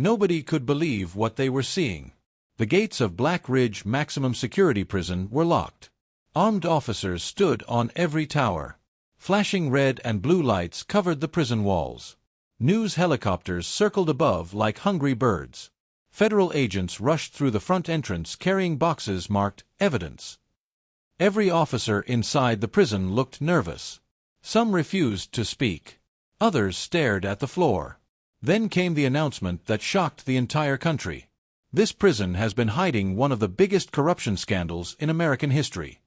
Nobody could believe what they were seeing. The gates of Black Ridge Maximum Security Prison were locked. Armed officers stood on every tower. Flashing red and blue lights covered the prison walls. News helicopters circled above like hungry birds. Federal agents rushed through the front entrance carrying boxes marked "Evidence." Every officer inside the prison looked nervous. Some refused to speak. Others stared at the floor. Then came the announcement that shocked the entire country. This prison has been hiding one of the biggest corruption scandals in American history.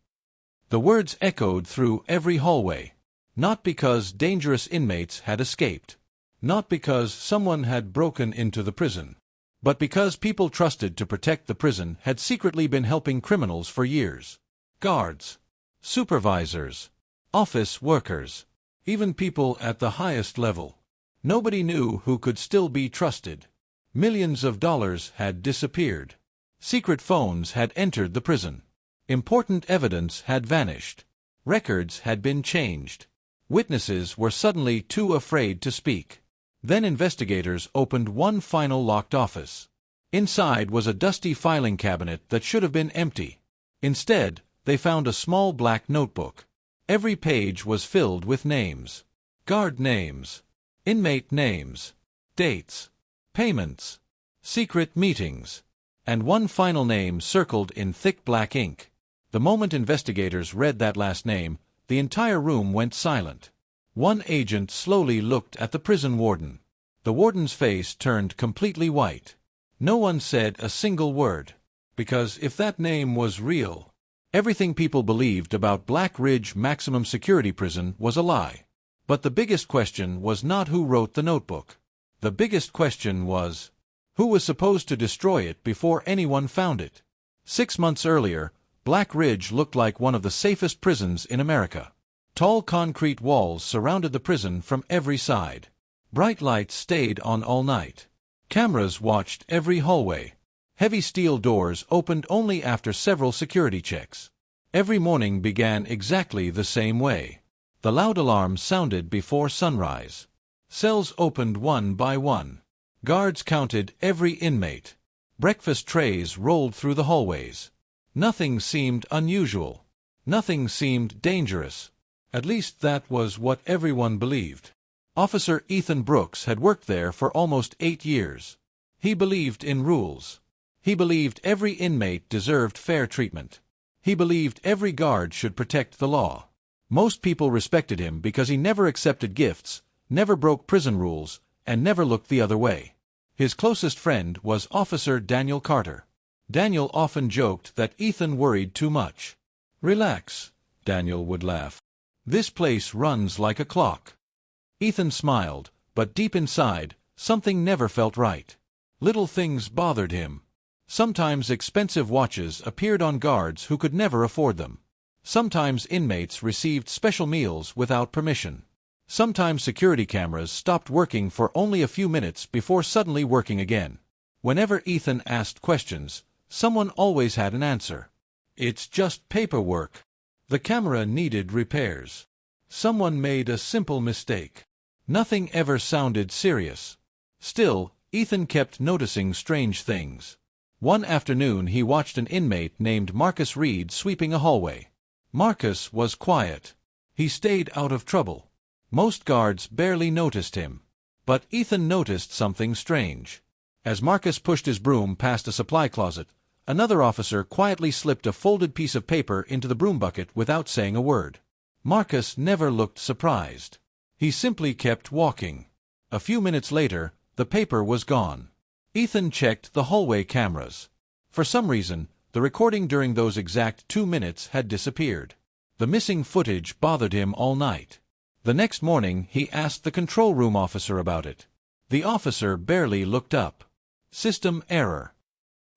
The words echoed through every hallway. Not because dangerous inmates had escaped. Not because someone had broken into the prison. But because people trusted to protect the prison had secretly been helping criminals for years. Guards, supervisors, office workers, even people at the highest level. Nobody knew who could still be trusted. Millions of dollars had disappeared. Secret phones had entered the prison. Important evidence had vanished. Records had been changed. Witnesses were suddenly too afraid to speak. Then investigators opened one final locked office. Inside was a dusty filing cabinet that should have been empty. Instead, they found a small black notebook. Every page was filled with names. Guard names. Inmate names. Dates. Payments. Secret meetings. And one final name circled in thick black ink. The moment investigators read that last name, the entire room went silent. One agent slowly looked at the prison warden. The warden's face turned completely white. No one said a single word. Because if that name was real, everything people believed about Black Ridge Maximum Security Prison was a lie. But the biggest question was not who wrote the notebook. The biggest question was, who was supposed to destroy it before anyone found it? 6 months earlier, Black Ridge looked like one of the safest prisons in America. Tall concrete walls surrounded the prison from every side. Bright lights stayed on all night. Cameras watched every hallway. Heavy steel doors opened only after several security checks. Every morning began exactly the same way. The loud alarm sounded before sunrise. Cells opened one by one. Guards counted every inmate. Breakfast trays rolled through the hallways. Nothing seemed unusual. Nothing seemed dangerous. At least that was what everyone believed. Officer Ethan Brooks had worked there for almost 8 years. He believed in rules. He believed every inmate deserved fair treatment. He believed every guard should protect the law. Most people respected him because he never accepted gifts, never broke prison rules, and never looked the other way. His closest friend was Officer Daniel Carter. Daniel often joked that Ethan worried too much. "Relax," Daniel would laugh. "This place runs like a clock." Ethan smiled, but deep inside, something never felt right. Little things bothered him. Sometimes expensive watches appeared on guards who could never afford them. Sometimes inmates received special meals without permission. Sometimes security cameras stopped working for only a few minutes before suddenly working again. Whenever Ethan asked questions, someone always had an answer. "It's just paperwork." The camera needed repairs. Someone made a simple mistake. Nothing ever sounded serious. Still, Ethan kept noticing strange things. One afternoon he watched an inmate named Marcus Reed sweeping a hallway. Marcus was quiet. He stayed out of trouble. Most guards barely noticed him. But Ethan noticed something strange. As Marcus pushed his broom past a supply closet, another officer quietly slipped a folded piece of paper into the broom bucket without saying a word. Marcus never looked surprised. He simply kept walking. A few minutes later, the paper was gone. Ethan checked the hallway cameras. For some reason, the recording during those exact 2 minutes had disappeared. The missing footage bothered him all night. The next morning, he asked the control room officer about it. The officer barely looked up. System error.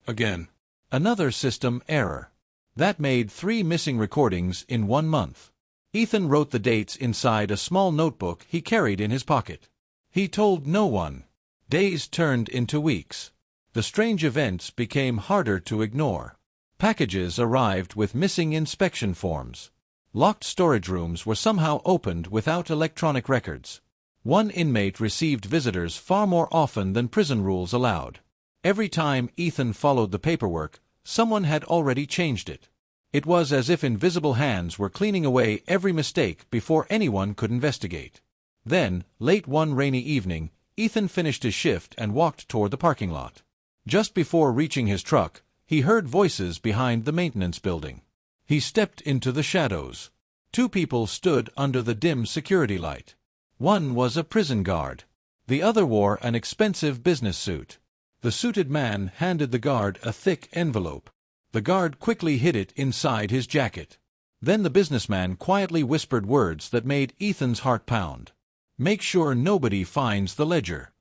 Again. Another system error. That made 3 missing recordings in 1 month. Ethan wrote the dates inside a small notebook he carried in his pocket. He told no one. Days turned into weeks. The strange events became harder to ignore. Packages arrived with missing inspection forms. Locked storage rooms were somehow opened without electronic records. One inmate received visitors far more often than prison rules allowed. Every time Ethan followed the paperwork, someone had already changed it. It was as if invisible hands were cleaning away every mistake before anyone could investigate. Then, late one rainy evening, Ethan finished his shift and walked toward the parking lot. Just before reaching his truck, he heard voices behind the maintenance building. He stepped into the shadows. Two people stood under the dim security light. One was a prison guard. The other wore an expensive business suit. The suited man handed the guard a thick envelope. The guard quickly hid it inside his jacket. Then the businessman quietly whispered words that made Ethan's heart pound. "Make sure nobody finds the ledger."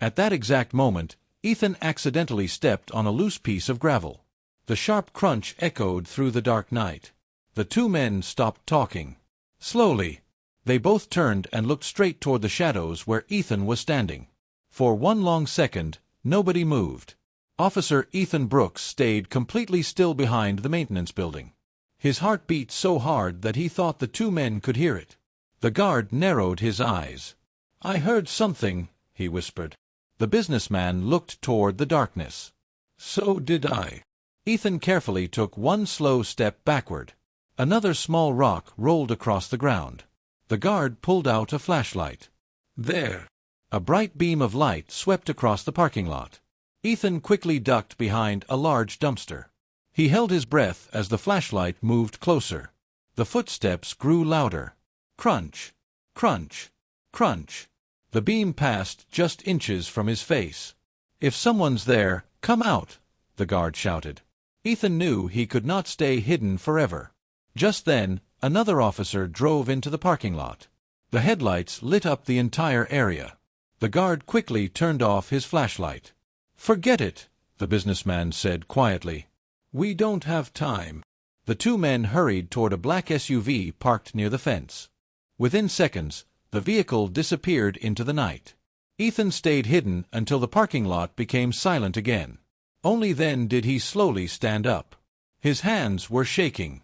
At that exact moment, Ethan accidentally stepped on a loose piece of gravel. The sharp crunch echoed through the dark night. The two men stopped talking. Slowly, they both turned and looked straight toward the shadows where Ethan was standing. For one long second, nobody moved. Officer Ethan Brooks stayed completely still behind the maintenance building. His heart beat so hard that he thought the two men could hear it. The guard narrowed his eyes. "I heard something," he whispered. The businessman looked toward the darkness. "So did I." Ethan carefully took one slow step backward. Another small rock rolled across the ground. The guard pulled out a flashlight. "There." A bright beam of light swept across the parking lot. Ethan quickly ducked behind a large dumpster. He held his breath as the flashlight moved closer. The footsteps grew louder. Crunch, crunch, crunch. The beam passed just inches from his face. "If someone's there, come out," the guard shouted. Ethan knew he could not stay hidden forever. Just then, another officer drove into the parking lot. The headlights lit up the entire area. The guard quickly turned off his flashlight. "Forget it," the businessman said quietly. "We don't have time." The two men hurried toward a black SUV parked near the fence. Within seconds, the vehicle disappeared into the night. Ethan stayed hidden until the parking lot became silent again. Only then did he slowly stand up. His hands were shaking.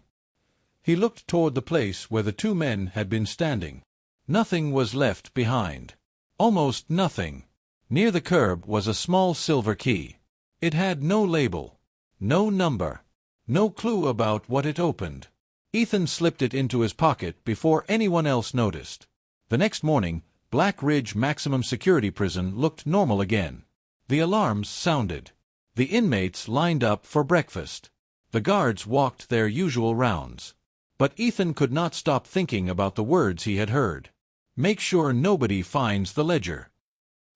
He looked toward the place where the two men had been standing. Nothing was left behind. Almost nothing. Near the curb was a small silver key. It had no label, no number, no clue about what it opened. Ethan slipped it into his pocket before anyone else noticed. The next morning, Black Ridge Maximum Security Prison looked normal again. The alarms sounded. The inmates lined up for breakfast. The guards walked their usual rounds. But Ethan could not stop thinking about the words he had heard. "Make sure nobody finds the ledger."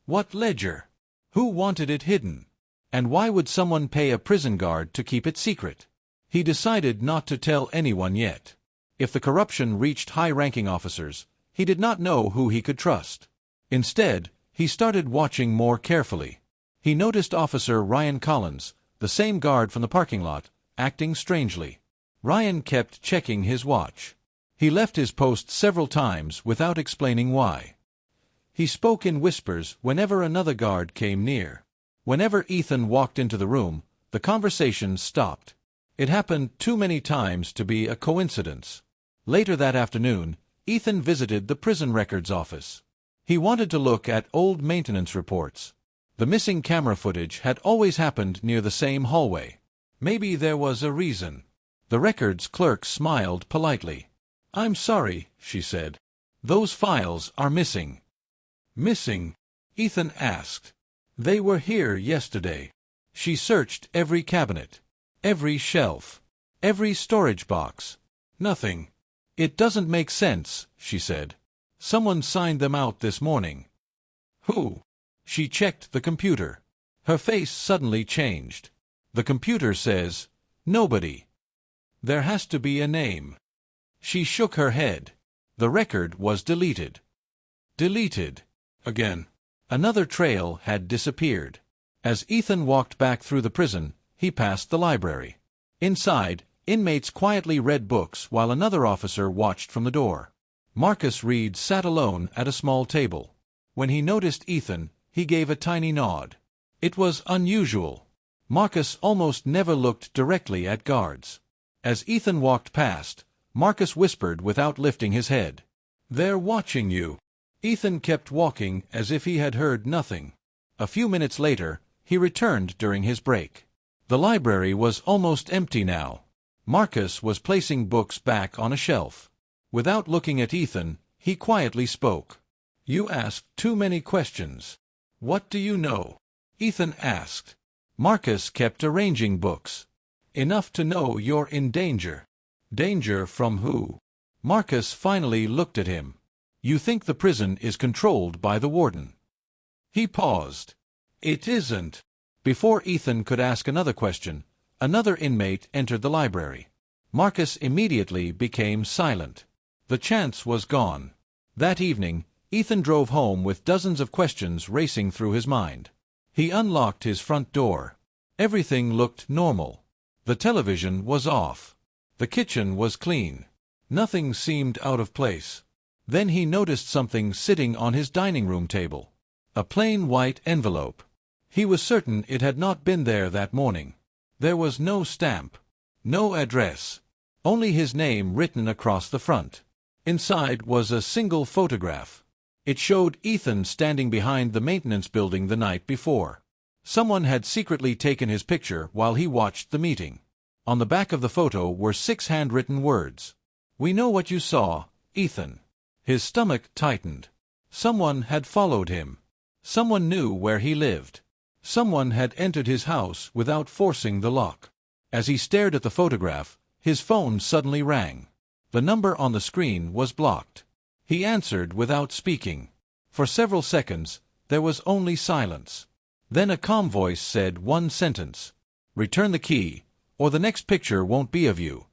What ledger? Who wanted it hidden? And why would someone pay a prison guard to keep it secret? He decided not to tell anyone yet. If the corruption reached high-ranking officers, he did not know who he could trust. Instead, he started watching more carefully. He noticed Officer Ryan Collins, the same guard from the parking lot, acting strangely. Ryan kept checking his watch. He left his post several times without explaining why. He spoke in whispers whenever another guard came near. Whenever Ethan walked into the room, the conversation stopped. It happened too many times to be a coincidence. Later that afternoon, Ethan visited the prison records office. He wanted to look at old maintenance reports. The missing camera footage had always happened near the same hallway. Maybe there was a reason. The records clerk smiled politely. "I'm sorry," she said. "Those files are missing." "Missing?" Ethan asked. "They were here yesterday." She searched every cabinet, every shelf, every storage box. Nothing. "It doesn't make sense," she said. "Someone signed them out this morning." "Who?" She checked the computer. Her face suddenly changed. "The computer says, nobody. There has to be a name." She shook her head. The record was deleted. Deleted. Again. Another trail had disappeared. As Ethan walked back through the prison, he passed the library. Inside, inmates quietly read books while another officer watched from the door. Marcus Reed sat alone at a small table. When he noticed Ethan, he gave a tiny nod. It was unusual. Marcus almost never looked directly at guards. As Ethan walked past, Marcus whispered without lifting his head. "They're watching you." Ethan kept walking as if he had heard nothing. A few minutes later, he returned during his break. The library was almost empty now. Marcus was placing books back on a shelf. Without looking at Ethan, he quietly spoke. "You asked too many questions. What do you know?" Ethan asked. Marcus kept arranging books. "Enough to know you're in danger." "Danger from who?" Marcus finally looked at him. "You think the prison is controlled by the warden." He paused. "It isn't." Before Ethan could ask another question, another inmate entered the library. Marcus immediately became silent. The chance was gone. That evening, Ethan drove home with dozens of questions racing through his mind. He unlocked his front door. Everything looked normal. The television was off. The kitchen was clean. Nothing seemed out of place. Then he noticed something sitting on his dining room table. A plain white envelope. He was certain it had not been there that morning. There was no stamp, no address, only his name written across the front. Inside was a single photograph. It showed Ethan standing behind the maintenance building the night before. Someone had secretly taken his picture while he watched the meeting. On the back of the photo were 6 handwritten words. "We know what you saw, Ethan." His stomach tightened. Someone had followed him. Someone knew where he lived. Someone had entered his house without forcing the lock. As he stared at the photograph, his phone suddenly rang. The number on the screen was blocked. He answered without speaking. For several seconds, there was only silence. Then a calm voice said one sentence. "Return the key, or the next picture won't be of you."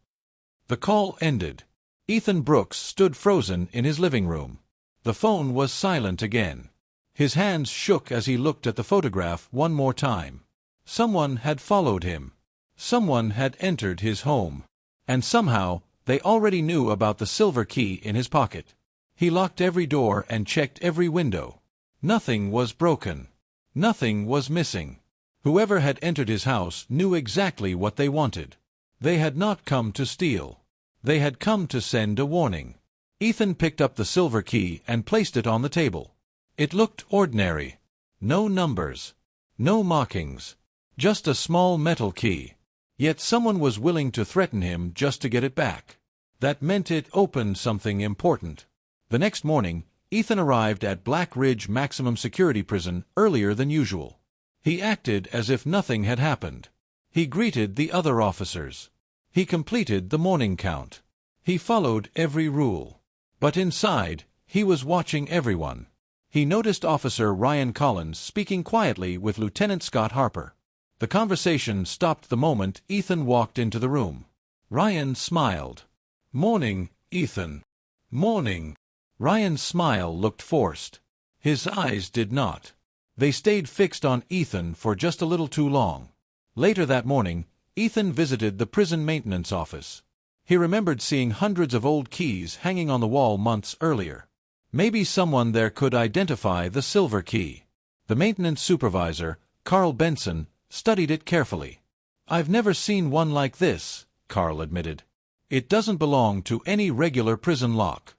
The call ended. Ethan Brooks stood frozen in his living room. The phone was silent again. His hands shook as he looked at the photograph one more time. Someone had followed him. Someone had entered his home. And somehow, they already knew about the silver key in his pocket. He locked every door and checked every window. Nothing was broken. Nothing was missing. Whoever had entered his house knew exactly what they wanted. They had not come to steal. They had come to send a warning. Ethan picked up the silver key and placed it on the table. It looked ordinary. No numbers. No markings. Just a small metal key. Yet someone was willing to threaten him just to get it back. That meant it opened something important. The next morning, Ethan arrived at Black Ridge Maximum Security Prison earlier than usual. He acted as if nothing had happened. He greeted the other officers. He completed the morning count. He followed every rule. But inside, he was watching everyone. He noticed Officer Ryan Collins speaking quietly with Lieutenant Scott Harper. The conversation stopped the moment Ethan walked into the room. Ryan smiled. "Morning, Ethan." "Morning." Ryan's smile looked forced. His eyes did not. They stayed fixed on Ethan for just a little too long. Later that morning, Ethan visited the prison maintenance office. He remembered seeing hundreds of old keys hanging on the wall months earlier. Maybe someone there could identify the silver key. The maintenance supervisor, Carl Benson, studied it carefully. "I've never seen one like this," Carl admitted. "It doesn't belong to any regular prison lock."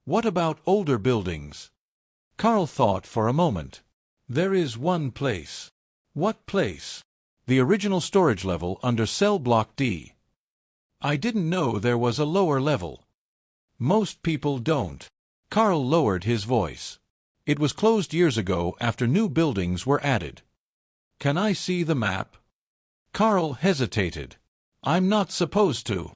"What about older buildings?" Carl thought for a moment. "There is one place." "What place?" "The original storage level under cell block D." "I didn't know there was a lower level." "Most people don't." Carl lowered his voice. "It was closed years ago after new buildings were added." "Can I see the map?" Carl hesitated. "I'm not supposed to."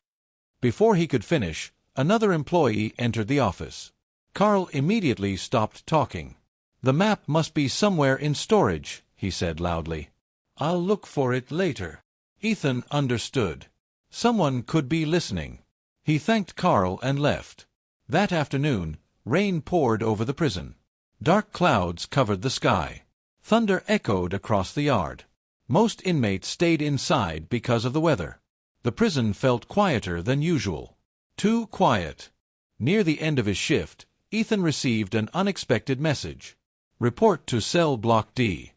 Before he could finish, another employee entered the office. Carl immediately stopped talking. "The map must be somewhere in storage," he said loudly. "I'll look for it later." Ethan understood. Someone could be listening. He thanked Carl and left. That afternoon, rain poured over the prison. Dark clouds covered the sky. Thunder echoed across the yard. Most inmates stayed inside because of the weather. The prison felt quieter than usual. Too quiet. Near the end of his shift, Ethan received an unexpected message. "Report to cell block D."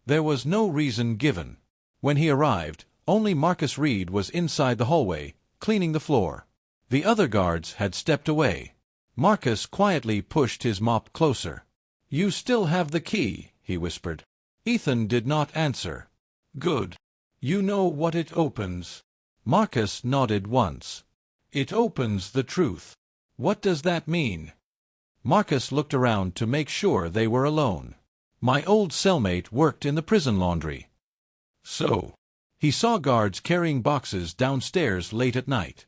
There was no reason given. When he arrived, only Marcus Reed was inside the hallway, cleaning the floor. The other guards had stepped away. Marcus quietly pushed his mop closer. "You still have the key," he whispered. Ethan did not answer. "Good. You know what it opens?" Marcus nodded once. "It opens the truth." "What does that mean?" Marcus looked around to make sure they were alone. "My old cellmate worked in the prison laundry." "So?" "He saw guards carrying boxes downstairs late at night."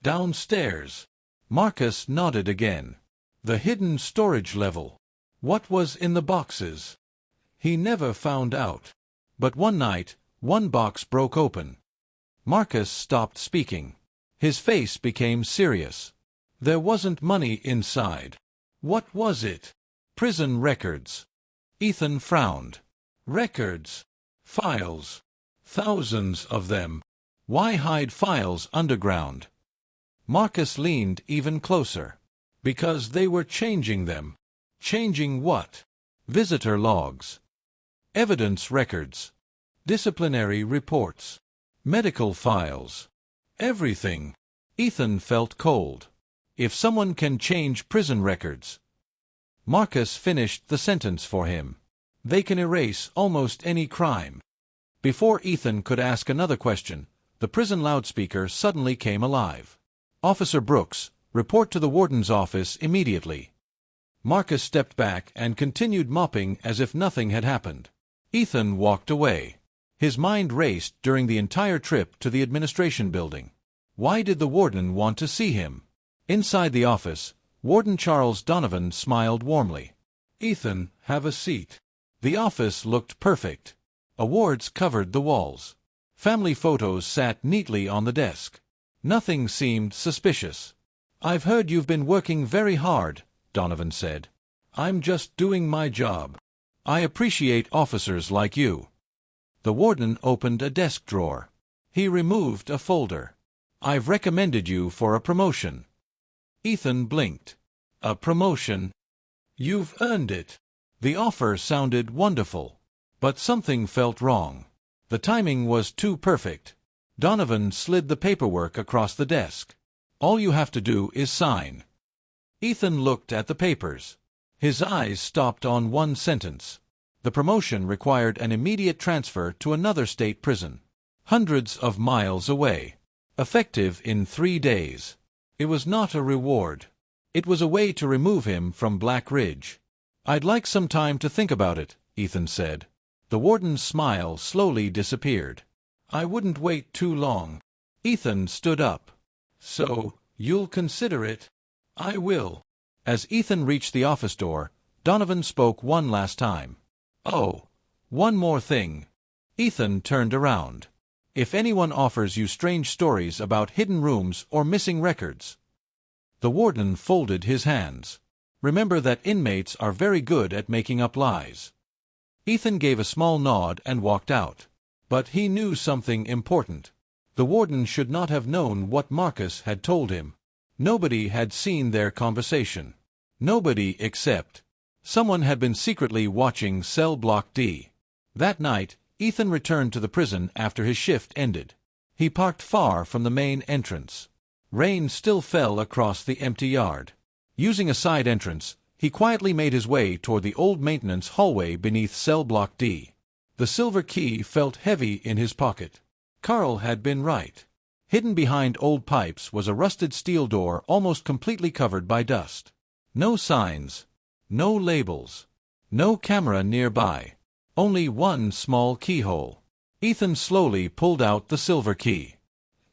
"Downstairs?" Marcus nodded again. "The hidden storage level. What was in the boxes?" "He never found out. But one night, one box broke open." Marcus stopped speaking. His face became serious. "There wasn't money inside." "What was it?" "Prison records." Ethan frowned. "Records? Files? Thousands of them. Why hide files underground?" Marcus leaned even closer. "Because they were changing them." "Changing what?" "Visitor logs. Evidence records. Disciplinary reports. Medical files. Everything." Ethan felt cold. "If someone can change prison records—" Marcus finished the sentence for him. "They can erase almost any crime." Before Ethan could ask another question, the prison loudspeaker suddenly came alive. "Officer Brooks, report to the warden's office immediately." Marcus stepped back and continued mopping as if nothing had happened. Ethan walked away. His mind raced during the entire trip to the administration building. Why did the warden want to see him? Inside the office, Warden Charles Donovan smiled warmly. "Ethan, have a seat." The office looked perfect. Awards covered the walls. Family photos sat neatly on the desk. Nothing seemed suspicious. "I've heard you've been working very hard," Donovan said. "I'm just doing my job. I appreciate officers like you." The warden opened a desk drawer. He removed a folder. "I've recommended you for a promotion." Ethan blinked. "A promotion?" "You've earned it." The offer sounded wonderful. But something felt wrong. The timing was too perfect. Donovan slid the paperwork across the desk. "All you have to do is sign." Ethan looked at the papers. His eyes stopped on one sentence. The promotion required an immediate transfer to another state prison, hundreds of miles away, effective in 3 days. It was not a reward. It was a way to remove him from Black Ridge. "I'd like some time to think about it," Ethan said. The warden's smile slowly disappeared. "I wouldn't wait too long." Ethan stood up. "So, you'll consider it?" "I will." As Ethan reached the office door, Donovan spoke one last time. "Oh, one more thing." Ethan turned around. "If anyone offers you strange stories about hidden rooms or missing records—" The warden folded his hands. "Remember that inmates are very good at making up lies." Ethan gave a small nod and walked out. But he knew something important. The warden should not have known what Marcus had told him. Nobody had seen their conversation. Nobody except someone had been secretly watching Cell Block D. That night, Ethan returned to the prison after his shift ended. He parked far from the main entrance. Rain still fell across the empty yard. Using a side entrance, he quietly made his way toward the old maintenance hallway beneath Cell Block D. The silver key felt heavy in his pocket. Carl had been right. Hidden behind old pipes was a rusted steel door almost completely covered by dust. No signs. No labels. No camera nearby. Only one small keyhole. Ethan slowly pulled out the silver key.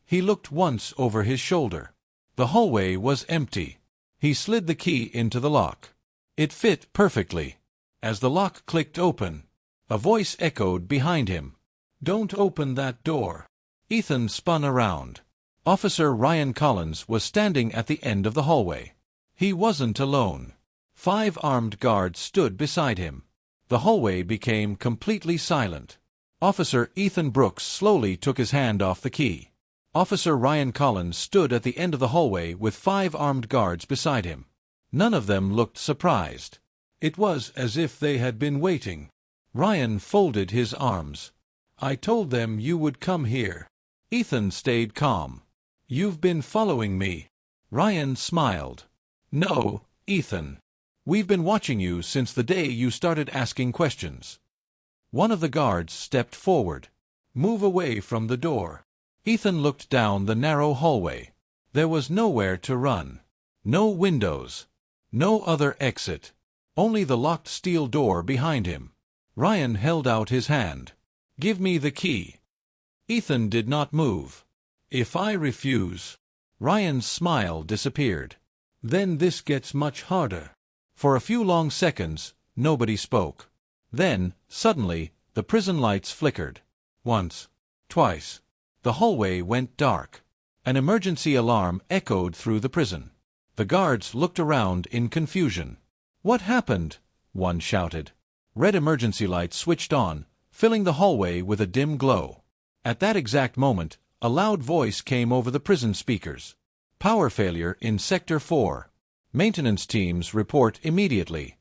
He looked once over his shoulder. The hallway was empty. He slid the key into the lock. It fit perfectly. As the lock clicked open, a voice echoed behind him. "Don't open that door." Ethan spun around. Officer Ryan Collins was standing at the end of the hallway. He wasn't alone. 5 armed guards stood beside him. The hallway became completely silent. Officer Ethan Brooks slowly took his hand off the key. Officer Ryan Collins stood at the end of the hallway with 5 armed guards beside him. None of them looked surprised. It was as if they had been waiting. Ryan folded his arms. "I told them you would come here." Ethan stayed calm. "You've been following me." Ryan smiled. No, Ethan. We've been watching you since the day you started asking questions. One of the guards stepped forward. Move away from the door. Ethan looked down the narrow hallway. There was nowhere to run. No windows. No other exit. Only the locked steel door behind him. Ryan held out his hand. Give me the key. Ethan did not move. If I refuse... Ryan's smile disappeared. Then this gets much harder. For a few long seconds, nobody spoke. Then, suddenly, the prison lights flickered. Once. Twice. The hallway went dark. An emergency alarm echoed through the prison. The guards looked around in confusion. What happened? One shouted. Red emergency lights switched on, filling the hallway with a dim glow. At that exact moment, a loud voice came over the prison speakers. Power failure in Sector 4. Maintenance teams report immediately.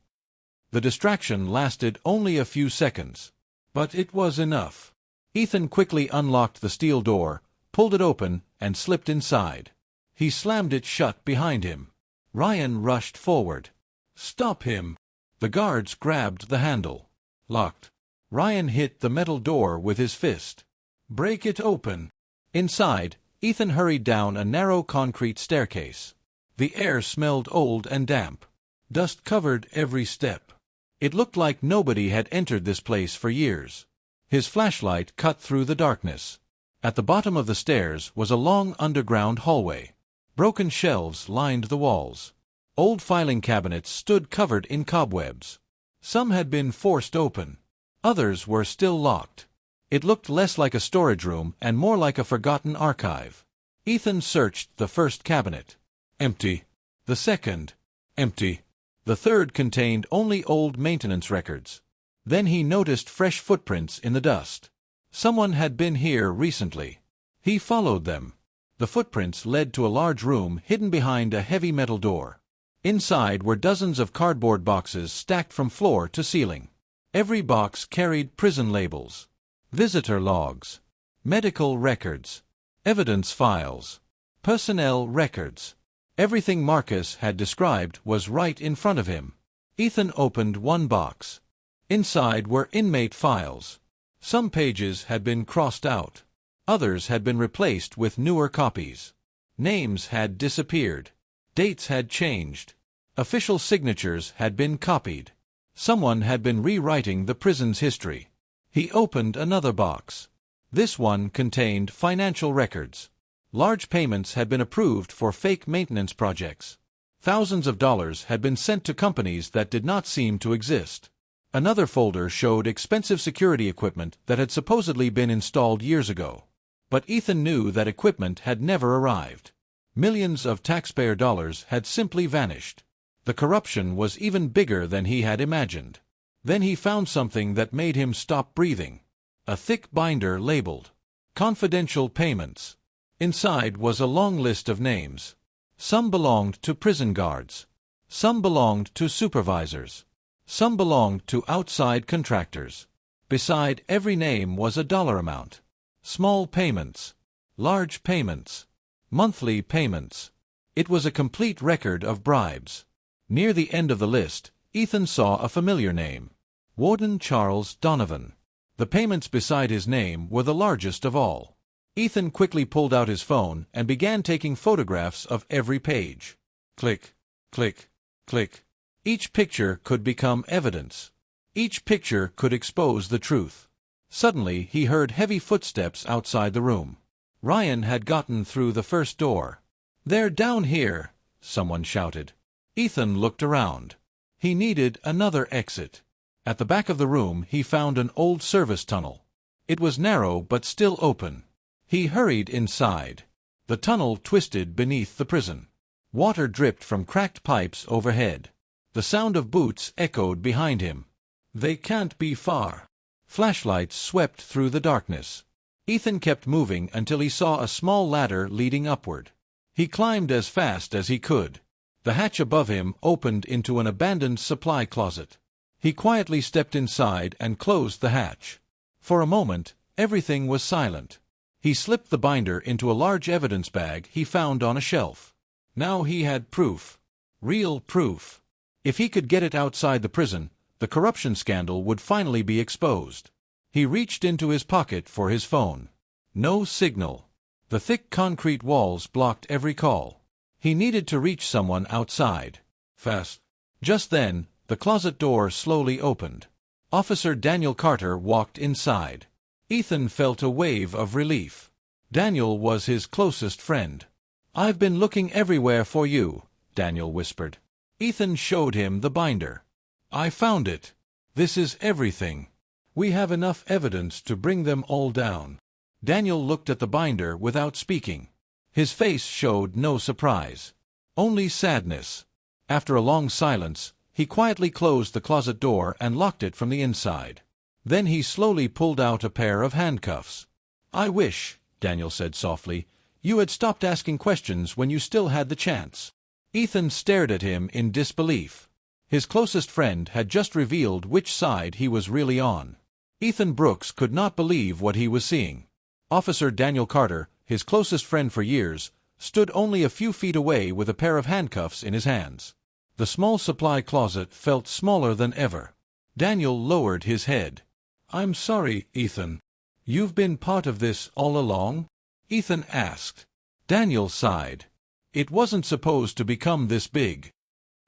The distraction lasted only a few seconds. But it was enough. Ethan quickly unlocked the steel door, pulled it open, and slipped inside. He slammed it shut behind him. Ryan rushed forward. Stop him! The guards grabbed the handle. Locked. Ryan hit the metal door with his fist. Break it open. Inside, Ethan hurried down a narrow concrete staircase. The air smelled old and damp. Dust covered every step. It looked like nobody had entered this place for years. His flashlight cut through the darkness. At the bottom of the stairs was a long underground hallway. Broken shelves lined the walls. Old filing cabinets stood covered in cobwebs. Some had been forced open. Others were still locked. It looked less like a storage room and more like a forgotten archive. Ethan searched the first cabinet. Empty. The second. Empty. The third contained only old maintenance records. Then he noticed fresh footprints in the dust. Someone had been here recently. He followed them. The footprints led to a large room hidden behind a heavy metal door. Inside were dozens of cardboard boxes stacked from floor to ceiling. Every box carried prison labels. Visitor logs. Medical records. Evidence files. Personnel records. Everything Marcus had described was right in front of him. Ethan opened one box. Inside were inmate files. Some pages had been crossed out. Others had been replaced with newer copies. Names had disappeared. Dates had changed. Official signatures had been copied. Someone had been rewriting the prison's history. He opened another box. This one contained financial records. Large payments had been approved for fake maintenance projects. Thousands of dollars had been sent to companies that did not seem to exist. Another folder showed expensive security equipment that had supposedly been installed years ago. But Ethan knew that equipment had never arrived. Millions of taxpayer dollars had simply vanished. The corruption was even bigger than he had imagined. Then he found something that made him stop breathing. A thick binder labeled Confidential Payments. Inside was a long list of names. Some belonged to prison guards. Some belonged to supervisors. Some belonged to outside contractors. Beside every name was a dollar amount. Small payments. Large payments. Monthly payments. It was a complete record of bribes. Near the end of the list, Ethan saw a familiar name. Warden Charles Donovan. The payments beside his name were the largest of all. Ethan quickly pulled out his phone and began taking photographs of every page. Click, click, click. Each picture could become evidence. Each picture could expose the truth. Suddenly, he heard heavy footsteps outside the room. Ryan had gotten through the first door. "They're down here," someone shouted. Ethan looked around. He needed another exit. At the back of the room, he found an old service tunnel. It was narrow but still open. He hurried inside. The tunnel twisted beneath the prison. Water dripped from cracked pipes overhead. The sound of boots echoed behind him. They can't be far. Flashlights swept through the darkness. Ethan kept moving until he saw a small ladder leading upward. He climbed as fast as he could. The hatch above him opened into an abandoned supply closet. He quietly stepped inside and closed the hatch. For a moment, everything was silent. He slipped the binder into a large evidence bag he found on a shelf. Now he had proof. Real proof. If he could get it outside the prison, the corruption scandal would finally be exposed. He reached into his pocket for his phone. No signal. The thick concrete walls blocked every call. He needed to reach someone outside. Fast. Just then, the closet door slowly opened. Officer Daniel Carter walked inside. Ethan felt a wave of relief. Daniel was his closest friend. "I've been looking everywhere for you," Daniel whispered. Ethan showed him the binder. "I found it. This is everything. We have enough evidence to bring them all down." Daniel looked at the binder without speaking. His face showed no surprise, only sadness. After a long silence, he quietly closed the closet door and locked it from the inside. Then he slowly pulled out a pair of handcuffs. "I wish," Daniel said softly, "you had stopped asking questions when you still had the chance." Ethan stared at him in disbelief. His closest friend had just revealed which side he was really on. Ethan Brooks could not believe what he was seeing. Officer Daniel Carter, his closest friend for years, stood only a few feet away with a pair of handcuffs in his hands. The small supply closet felt smaller than ever. Daniel lowered his head. "I'm sorry, Ethan. You've been part of this all along?" Ethan asked. Daniel sighed. "It wasn't supposed to become this big."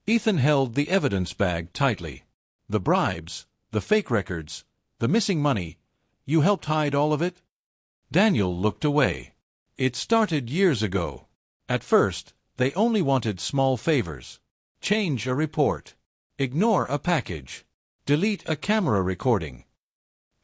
Ethan held the evidence bag tightly. "The bribes, the fake records, the missing money, you helped hide all of it?" Daniel looked away. "It started years ago. At first, they only wanted small favors. Change a report. Ignore a package. Delete a camera recording.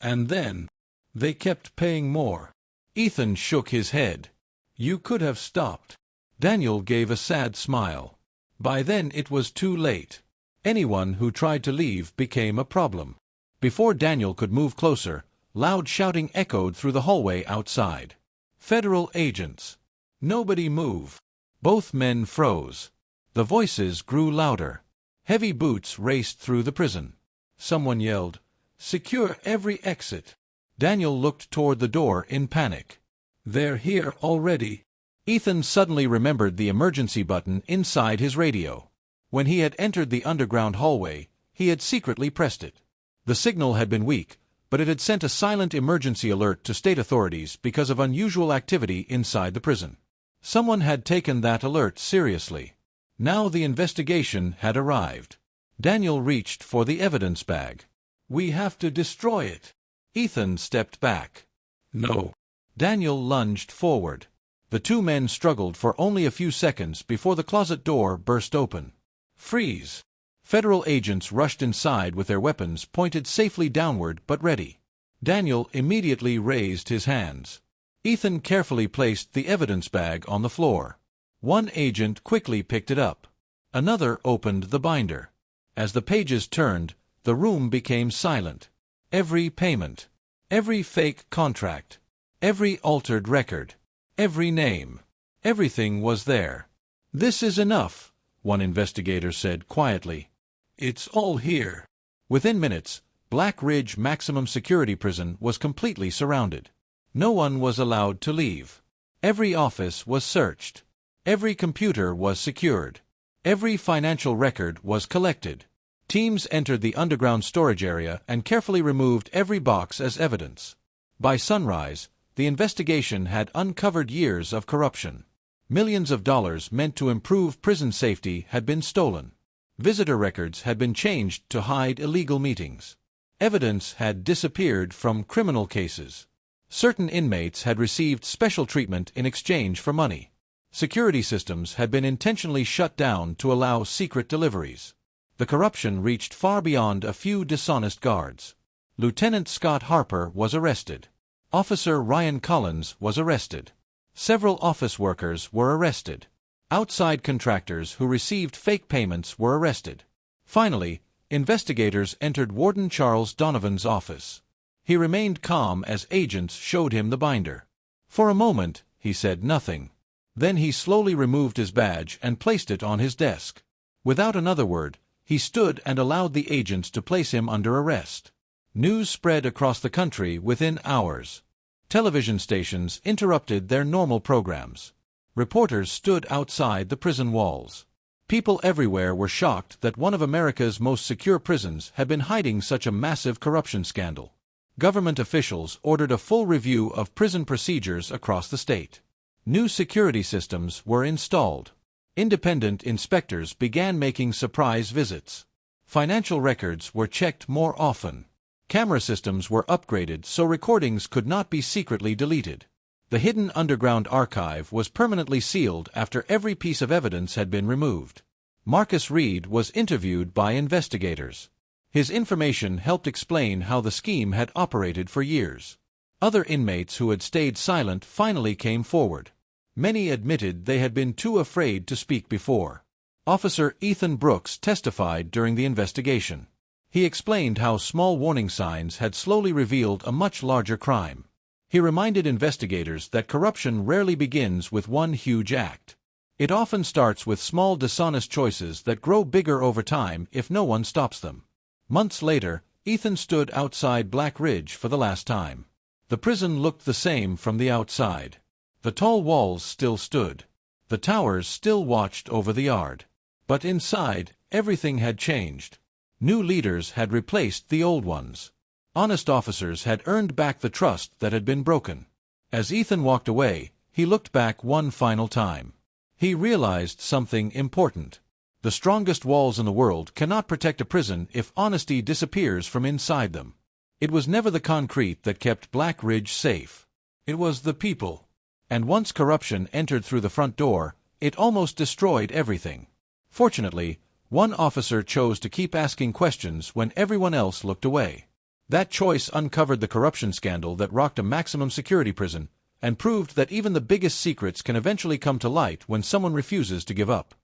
And then, they kept paying more." Ethan shook his head. "You could have stopped." Daniel gave a sad smile. By then it was too late. Anyone who tried to leave became a problem. Before Daniel could move closer, loud shouting echoed through the hallway outside. "Federal agents! Nobody move!" Both men froze. The voices grew louder. Heavy boots raced through the prison. Someone yelled, "Secure every exit!" Daniel looked toward the door in panic. "They're here already." Ethan suddenly remembered the emergency button inside his radio. When he had entered the underground hallway, he had secretly pressed it. The signal had been weak, but it had sent a silent emergency alert to state authorities because of unusual activity inside the prison. Someone had taken that alert seriously. Now the investigation had arrived. Daniel reached for the evidence bag. "We have to destroy it." Ethan stepped back. "No." Daniel lunged forward. The two men struggled for only a few seconds before the closet door burst open. "Freeze!" Federal agents rushed inside with their weapons pointed safely downward but ready. Daniel immediately raised his hands. Ethan carefully placed the evidence bag on the floor. One agent quickly picked it up. Another opened the binder. As the pages turned, the room became silent. Every payment, every fake contract, every altered record, every name, everything was there. "This is enough," one investigator said quietly. "It's all here." Within minutes, Black Ridge Maximum Security Prison was completely surrounded. No one was allowed to leave. Every office was searched. Every computer was secured. Every financial record was collected. Teams entered the underground storage area and carefully removed every box as evidence. By sunrise, the investigation had uncovered years of corruption. Millions of dollars meant to improve prison safety had been stolen. Visitor records had been changed to hide illegal meetings. Evidence had disappeared from criminal cases. Certain inmates had received special treatment in exchange for money. Security systems had been intentionally shut down to allow secret deliveries. The corruption reached far beyond a few dishonest guards. Lieutenant Scott Harper was arrested. Officer Ryan Collins was arrested. Several office workers were arrested. Outside contractors who received fake payments were arrested. Finally, investigators entered Warden Charles Donovan's office. He remained calm as agents showed him the binder. For a moment, he said nothing. Then he slowly removed his badge and placed it on his desk. Without another word, he stood and allowed the agents to place him under arrest. News spread across the country within hours. Television stations interrupted their normal programs. Reporters stood outside the prison walls. People everywhere were shocked that one of America's most secure prisons had been hiding such a massive corruption scandal. Government officials ordered a full review of prison procedures across the state. New security systems were installed. Independent inspectors began making surprise visits. Financial records were checked more often. Camera systems were upgraded so recordings could not be secretly deleted. The hidden underground archive was permanently sealed after every piece of evidence had been removed. Marcus Reed was interviewed by investigators. His information helped explain how the scheme had operated for years. Other inmates who had stayed silent finally came forward. Many admitted they had been too afraid to speak before. Officer Ethan Brooks testified during the investigation. He explained how small warning signs had slowly revealed a much larger crime. He reminded investigators that corruption rarely begins with one huge act. It often starts with small dishonest choices that grow bigger over time if no one stops them. Months later, Ethan stood outside Black Ridge for the last time. The prison looked the same from the outside. The tall walls still stood. The towers still watched over the yard. But inside, everything had changed. New leaders had replaced the old ones. Honest officers had earned back the trust that had been broken. As Ethan walked away, he looked back one final time. He realized something important. The strongest walls in the world cannot protect a prison if honesty disappears from inside them. It was never the concrete that kept Black Ridge safe. It was the people. And once corruption entered through the front door, it almost destroyed everything. Fortunately, one officer chose to keep asking questions when everyone else looked away. That choice uncovered the corruption scandal that rocked a maximum security prison and proved that even the biggest secrets can eventually come to light when someone refuses to give up.